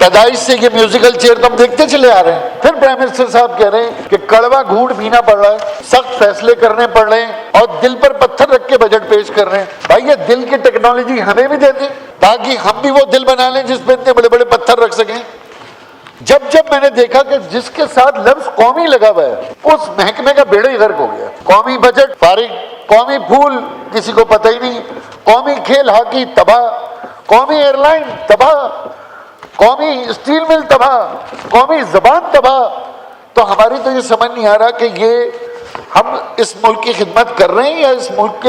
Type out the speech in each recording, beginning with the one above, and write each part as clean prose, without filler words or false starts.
پیدائش سے یہ میوزیکل چیئر تو ہم دیکھتے چلے آ رہے ہیں. پھر پرائم منسٹر صاحب کہہ رہے ہیں کہ کڑوا گھونٹ پینا پڑ رہا ہے, سخت فیصلے کرنے پڑ رہے ہیں اور دل پر پتھر رکھ کے بجٹ پیش کر رہے ہیں. بھائی یہ دل کی ٹیکنالوجی ہمیں بھی دے دیں تاکہ ہم بھی وہ دل بنا لیں جس پہ اتنے بڑے بڑے پتھر رکھ سکیں. جب میں نے دیکھا کہ جس کے ساتھ لفظ قومی لگا ہوا ہے اس محکمے کا بیڑا ہی غرق ہو گیا. قومی بجٹ فارغ, قومی پھول کسی کو پتہ ہی نہیں, قومی کھیل ہاکی تباہ, قومی ایئر لائن تباہ, قومی اسٹیل مل تباہ, قومی زبان تباہ. تو ہماری تو یہ سمجھ نہیں آ رہا کہ یہ ہم اس ملک کی خدمت کر رہے ہیں یا اس ملک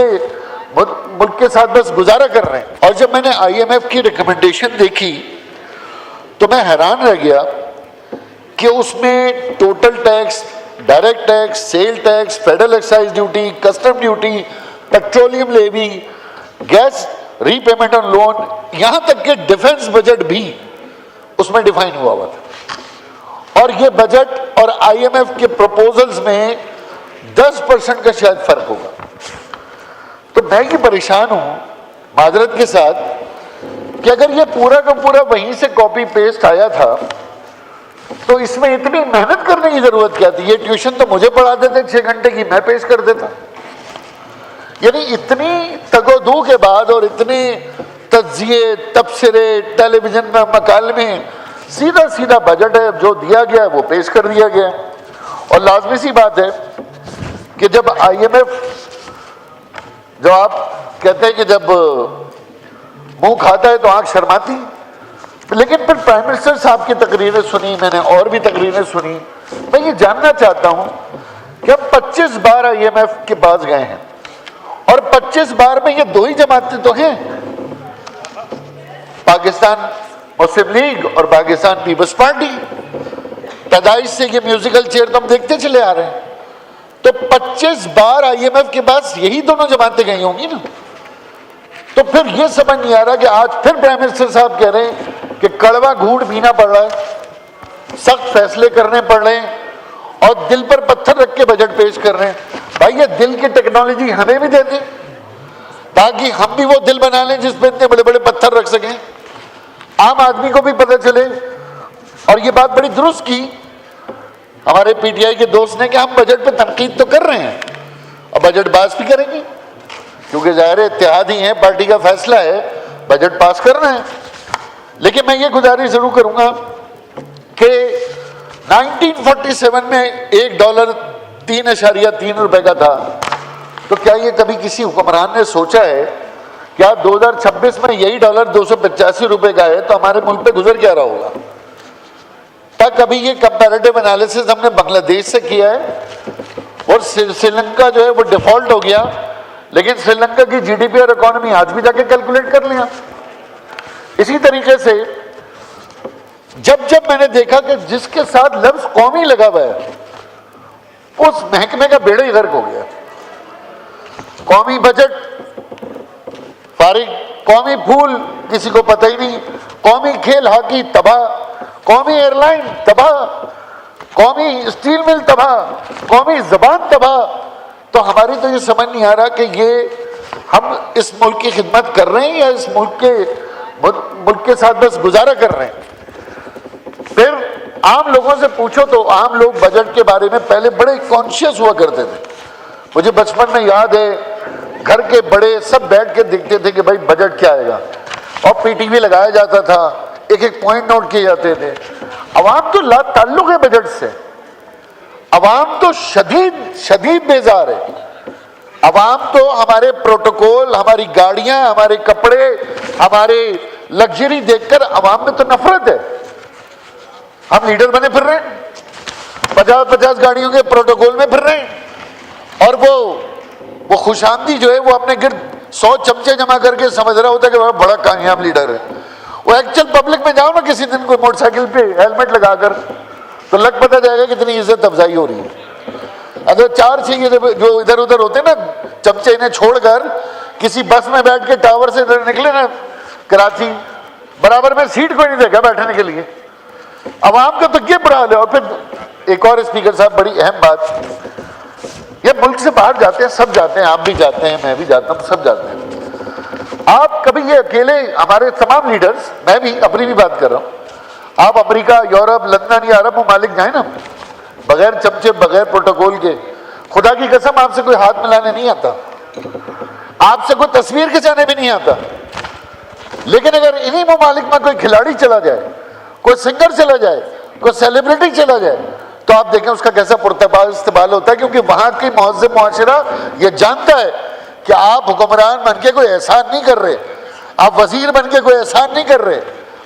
کے ساتھ بس گزارا کر رہے ہیں. اور جب میں نے آئی ایم ایف کی ریکمنڈیشن دیکھی تو میں حیران رہ گیا کہ اس میں total tax, direct tax, sale tax, federal excise duty, custom duty, petroleum levy, gas repayment on loan, یہاں تک کہ ڈیفنس بجٹ بھی اس میں ڈیفائن ہوا تھا. اور یہ بجٹ اور آئی ایم ایف کے پروپوزلز میں 10% کا شاید فرق ہوگا. تو میں یہ پریشان ہوں معذرت کے ساتھ کہ اگر یہ پورا کا پورا وہیں سے کاپی پیسٹ آیا تھا تو اس میں اتنی محنت کرنے کی ضرورت کیا تھی؟ یہ ٹیوشن تو مجھے پڑھا دیتے 6 گھنٹے کی, میں پیش کر دیتا. یعنی اتنی تگ و دو کے بعد اور اتنے تجزیے, تبصرے, ٹیلی ویژن میں مکالمے, سیدھا سیدھا بجٹ ہے, جو دیا گیا ہے وہ پیش کر دیا گیا. اور لازمی سی بات ہے کہ جب آئی ایم ایف, جو آپ کہتے ہیں کہ جب منہ کھاتا ہے تو آنکھ شرماتی, لیکن پھر پرائم منسٹر صاحب کی تقریریں سنی میں نے, اور بھی تقریریں سنی. میں یہ جاننا چاہتا ہوں کہ ہم 25 بار آئی ایم ایف کے پاس گئے ہیں اور 25 بار میں یہ 2 ہی جماعتیں تو ہیں, پاکستان مسلم لیگ اور پاکستان پیپلز پارٹی. پیدائش سے یہ میوزیکل چیئر تو ہم دیکھتے چلے آ رہے ہیں. تو 25 بار آئی ایم ایف کے پاس یہی دونوں جماعتیں گئی ہوں گی نا. تو پھر یہ سمجھ نہیں آ رہا کہ آج پھر پرائم منسٹر صاحب کہہ رہے ہیں کہ کڑوا گھونٹ پینا پڑ رہا ہے, سخت فیصلے کرنے پڑ رہے ہیں اور دل پر پتھر رکھ کے بجٹ پیش کر رہے ہیں. بھائی یہ دل کی ٹیکنالوجی ہمیں بھی دے دیں تاکہ ہم بھی وہ دل بنا لیں جس پہ اتنے بڑے بڑے پتھر رکھ سکیں, عام آدمی کو بھی پتہ چلے. اور یہ بات بڑی درست کی ہمارے پی ٹی آئی کے دوست نے کہ ہم بجٹ پہ تنقید تو کر رہے ہیں اور بجٹ پاس بھی کریں گے, کیونکہ ظاہر اتحاد ہی ہے, پارٹی کا فیصلہ ہے, بجٹ پاس کرنا ہے. لیکن میں یہ گزارش ضرور کروں گا کہ 1947 میں $1 3.3 روپے کا تھا. تو کیا یہ کبھی کسی حکمران نے سوچا ہے کیا 2026 میں یہی $1 285 روپے کا ہے تو ہمارے ملک پہ گزر کیا رہا ہوگا؟ تک ابھی یہ کمپیریٹیو انالیسس ہم نے بنگلہ دیش سے کیا ہے اور سری لنکا جو ہے وہ ڈیفالٹ ہو گیا, لیکن سری لنکا کی جی ڈی پی اور اکانومی آج بھی جا کے کیلکولیٹ کر لیا. اسی طریقے سے جب میں نے دیکھا کہ جس کے ساتھ لفظ قومی لگا ہوا ہے اس محکمے کا بیڑا ہی غرق ہو گیا. قومی بجٹ فارغ, قومی پھول کسی کو پتہ ہی نہیں, قومی کھیل ہاکی تباہ, قومی ایئر لائن تباہ, قومی اسٹیل مل تباہ, قومی زبان تباہ. تو ہماری تو یہ سمجھ نہیں آ رہا کہ یہ ہم اس ملک کی خدمت کر رہے ہیں یا اس ملک کے ساتھ بس گزارا کر رہے ہیں. پھر عام لوگوں سے پوچھو تو عام لوگ بجٹ کے بارے میں پہلے بڑے کانشیس ہوا کرتے تھے. مجھے بچپن میں یاد ہے گھر کے بڑے سب بیٹھ کے دیکھتے تھے کہ بھائی بجٹ کیا آئے گا, اور پی ٹی وی لگایا جاتا تھا, ایک ایک پوائنٹ نوٹ کیے جاتے تھے. عوام تو لا تعلق ہے بجٹ سے, عوام تو شدید بیزار ہے. عوام تو ہمارے پروٹوکول, ہماری گاڑیاں, ہمارے کپڑے, ہمارے لگژری دیکھ کر عوام میں تو نفرت ہے. ہم لیڈر بنے پھر رہے ہیں, 50 گاڑیوں کے پروٹوکول میں پھر رہے ہیں, اور وہ خوش آمدی جو ہے وہ اپنے گرد 100 چمچے جمع کر کے سمجھ رہا ہوتا ہے کہ بڑا کامیاب لیڈر ہے. وہ ایکچوئل پبلک میں جاؤ نا کسی دن کوئی موٹر سائیکل پہ ہیلمٹ لگا کر تو لگ پتہ جائے گا کتنی عزت افزائی ہو رہی ہے. اگر 4-6 جو ادھر ادھر ہوتے نا چمچے, انہیں چھوڑ کر کسی بس میں بیٹھ کے ٹاور سے ادھر نکلے نا کراچی, برابر میں سیٹ کوئی نہیں دیکھا بیٹھنے کے لیے. عوام کا تو یہ برا حال ہے. اور پھر ایک اور اسپیکر صاحب بڑی اہم بات, یہ ملک سے باہر جاتے ہیں, سب جاتے ہیں, آپ بھی جاتے ہیں, میں بھی جاتا ہوں, سب جاتے ہیں. آپ کبھی یہ اکیلے, ہمارے تمام لیڈرز, میں بھی اپنی بھی بات کر رہا ہوں, آپ امریکہ، یورپ، لندن یا عرب ممالک جائیں نا، بغیر چمچے، بغیر پروٹوکول کے، خدا کی قسم آپ سے کوئی ہاتھ ملانے نہیں آتا، آپ سے کوئی تصویر کھنچانے بھی نہیں آتا. لیکن اگر انہی ممالک میں کوئی کھلاڑی چلا جائے، کوئی سنگر چلا جائے، کوئی سیلیبریٹی چلا جائے، تو آپ دیکھیں اس کا کیسا پرتباہ استقبال ہوتا ہے، کیونکہ وہاں کی مہذب معاشرہ یہ جانتا ہے کہ آپ حکمران بن کے کوئی احسان نہیں کر رہے، آپ وزیر بن کے کوئی احسان نہیں کر رہے،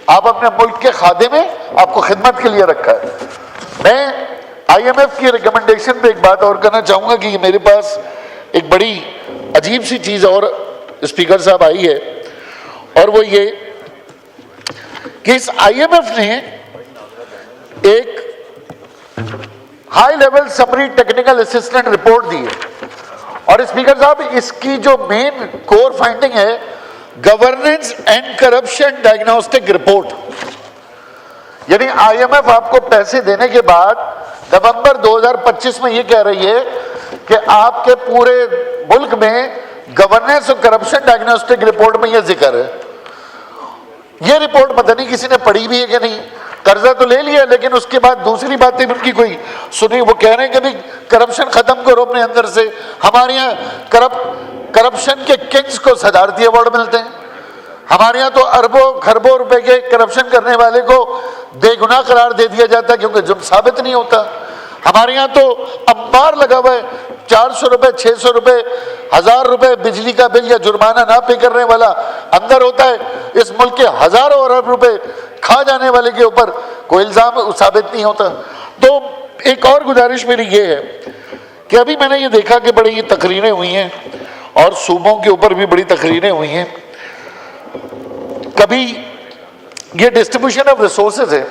آپ اپنے ملک کے خادم ہیں، آپ کو خدمت کے لیے رکھا ہے. میں آئی ایم ایف کی ریکمنڈیشن پہ ایک بات اور کرنا چاہوں گا کہ میرے پاس ایک بڑی عجیب سی چیز اور اسپیکر صاحب آئی ہے، اور وہ یہ کہ اس آئی ایم ایف نے ایک high level summary technical assistant report دی ہے، اور اسپیکر صاحب اس کی جو مین کور فائنڈنگ ہے governance and corruption diagnostic report. یعنی آئی ایم ایف آپ کو پیسے دینے کے بعد نومبر 2025 میں یہ کہہ رہی ہے کہ آپ کے پورے ملک میں گورننس اور کرپشن ڈائگنوسٹک رپورٹ میں یہ ذکر ہے. یہ رپورٹ پتہ نہیں کسی نے پڑھی بھی ہے کہ نہیں، قرضہ تو لے لیا لیکن اس کے بعد دوسری باتیں بھی ان کی کوئی سنی. وہ کہہ رہے ہیں کہ بھی کرپشن ختم کرو اپنے اندر سے. ہمارے یہاں کرپشن کے کنگز کو صدارتی ایوارڈ ملتے ہیں، ہمارے یہاں تو اربوں خربوں روپے کے کرپشن کرنے والے کو بے گناہ قرار دے دیا جاتا ہے کیونکہ جرم ثابت نہیں ہوتا. ہمارے یہاں تو امبار لگا ہوا ہے، 400 روپے، 600 روپے، 1000 روپے بجلی کا بل یا جرمانہ نہ پے کرنے والا اندر ہوتا ہے. اس ملک کے ہزاروں ارب روپے کھا جانے والے کے اوپر کوئی الزام ثابت نہیں ہوتا. تو ایک اور گزارش میری یہ ہے کہ ابھی میں نے یہ دیکھا کہ بڑی یہ تقریریں ہوئی ہیں اور صوبوں کے اوپر بھی بڑی تقریریں ہوئی ہیں. کبھی یہ ڈسٹریبیوشن آف ریسورسز ہے،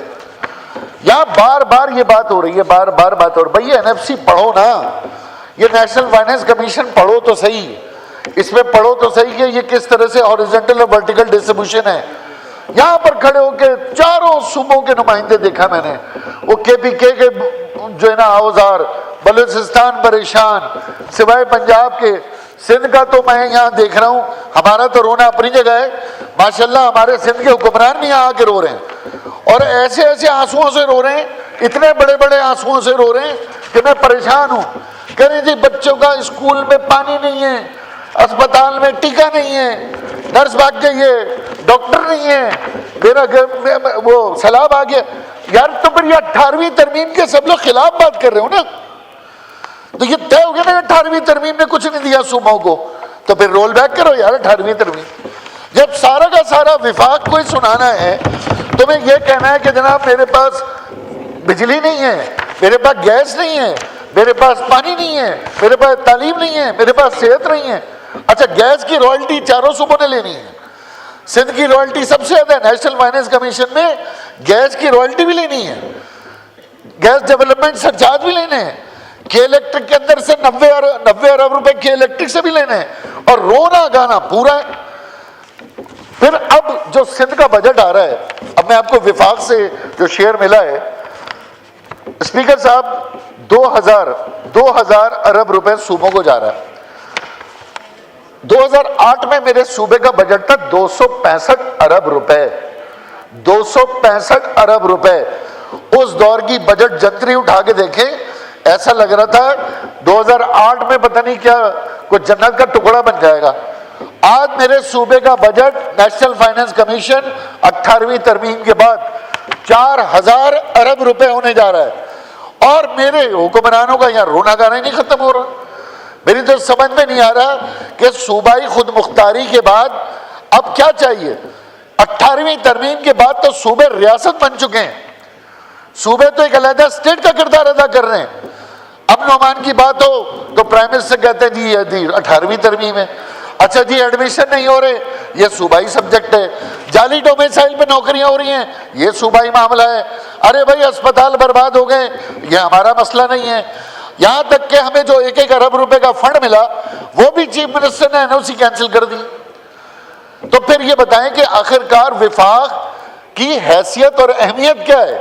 یہاں بار بار یہ بات ہو رہی ہے، بار بار بات ہو رہی ہے. بھائی این ایف سی پڑھو نا، یہ نیشنل فائنانس کمیشن پڑھو تو صحیح، اس میں پڑھو تو صحیح کہ یہ کس طرح سے ہاریزونٹل اور ورٹیکل ڈسٹریبیوشن ہے. یہاں پر کھڑے ہو کے چاروں صوبوں کے نمائندے دیکھا میں نے، وہ کے پی کے جو ہے نا اوزار، بلوچستان پریشان، سوائے پنجاب کے. سندھ کا تو میں یہاں دیکھ رہا ہوں، ہمارا تو رونا اپنی جگہ ہے ماشاءاللہ. ہمارے سندھ کے حکمران بھی یہاں آ کے رو رہے ہیں، اور ایسے ایسے آنسوؤں سے رو رہے ہیں، اتنے بڑے بڑے آنسوؤں سے رو رہے ہیں کہ میں پریشان ہوں. کہہ رہے جی بچوں کا اسکول میں پانی نہیں ہے، اسپتال میں ٹیکہ نہیں ہے، نرس بھاگ گئی ہے، ڈاکٹر نہیں ہے، میرا وہ سیلاب آ گیا. یار تو پھر یہ 18ویں ترمیم کے سب لوگ خلاف بات کر رہے ہو نا، تو یہ طے ہو گیا نا 18ویں ترمیم نے کچھ نہیں دیا صوبوں کو، تو پھر رول بیک کرو یار 18ویں ترمیم. جب سارا کا سارا وفاق کوئی سنانا ہے، تمہیں یہ کہنا ہے کہ جناب میرے پاس بجلی نہیں ہے، میرے پاس گیس نہیں ہے، میرے پاس پانی نہیں ہے، میرے پاس تعلیم نہیں ہے، میرے پاس صحت نہیں ہے. اچھا گیس کی رائلٹی چاروں صوبوں نے لینی ہے، سندھ کی رائلٹی سب سے زیادہ ہے، نیشنل فائنانس کمیشن میں گیس کی رائلٹی بھی لینی ہے، گیس ڈیولپمنٹ سرچارج بھی لینے ہیں، کے الیکٹرک کے اندر سے 90 ارب روپے کے الیکٹرک سے بھی لینے ہیں، اور رونا گانا پورا ہے. پھر اب جو سندھ کا بجٹ آ رہا ہے، اب میں آپ کو وفاق سے جو شیئر ملا ہے اسپیکر صاحب، 2000 ارب روپے صوبوں کو جا رہا ہے. 2008 میں میرے صوبے کا بجٹ تھا 265 ارب روپے، 265 ارب روپے. اس دور کی بجٹ جنتری اٹھا کے دیکھیں، ایسا لگ رہا تھا 2008 میں پتہ نہیں کیا کوئی جنت کا ٹکڑا بن جائے گا. آج میرے صوبے کا بجٹ نیشنل فائنانس کمیشن 18ویں ترمیم کے بعد 4000 ارب روپے ہونے جا رہا ہے، اور میرے حکمرانوں کا یہاں رونا گانا ہی نہیں ختم ہو رہا. میری تو سمجھ میں نہیں آ رہا کہ صوبائی خود مختاری کے بعد اب کیا چاہیے. 18ویں ترمیم کے بعد تو صوبے ریاست بن چکے ہیں، صوبے تو ایک علیحدہ اسٹیٹ کا کردار ادا کر رہے ہیں. اب نعمان کی بات ہو تو پرائم منسٹر کہتے ہیں جی 18ویں ترمیم ہے. اچھا جی ایڈمیشن نہیں ہو رہے، یہ صوبائی سبجیکٹ ہے. جعلی ڈومیسائل پہ نوکریاں ہو رہی ہیں، یہ صوبائی معاملہ ہے. ارے بھائی اسپتال برباد ہو گئے، یہ ہمارا مسئلہ نہیں ہے. یہاں تک کہ ہمیں جو 1 ارب روپے کا فنڈ ملا وہ بھی چیف منسٹر نے این او سی کینسل کر دی. تو پھر یہ بتائیں کہ آخرکار وفاق کی حیثیت اور اہمیت کیا ہے؟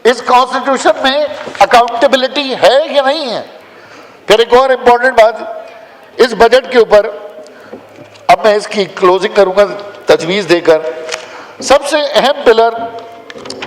اس کانسٹیٹیوشن میں اکاؤنٹیبلٹی ہے یا نہیں ہے؟ پھر ایک اور امپورٹنٹ بات اس بجٹ کے اوپر، اب میں اس کی کلوزنگ کروں گا تجویز دے کر. سب سے اہم پلر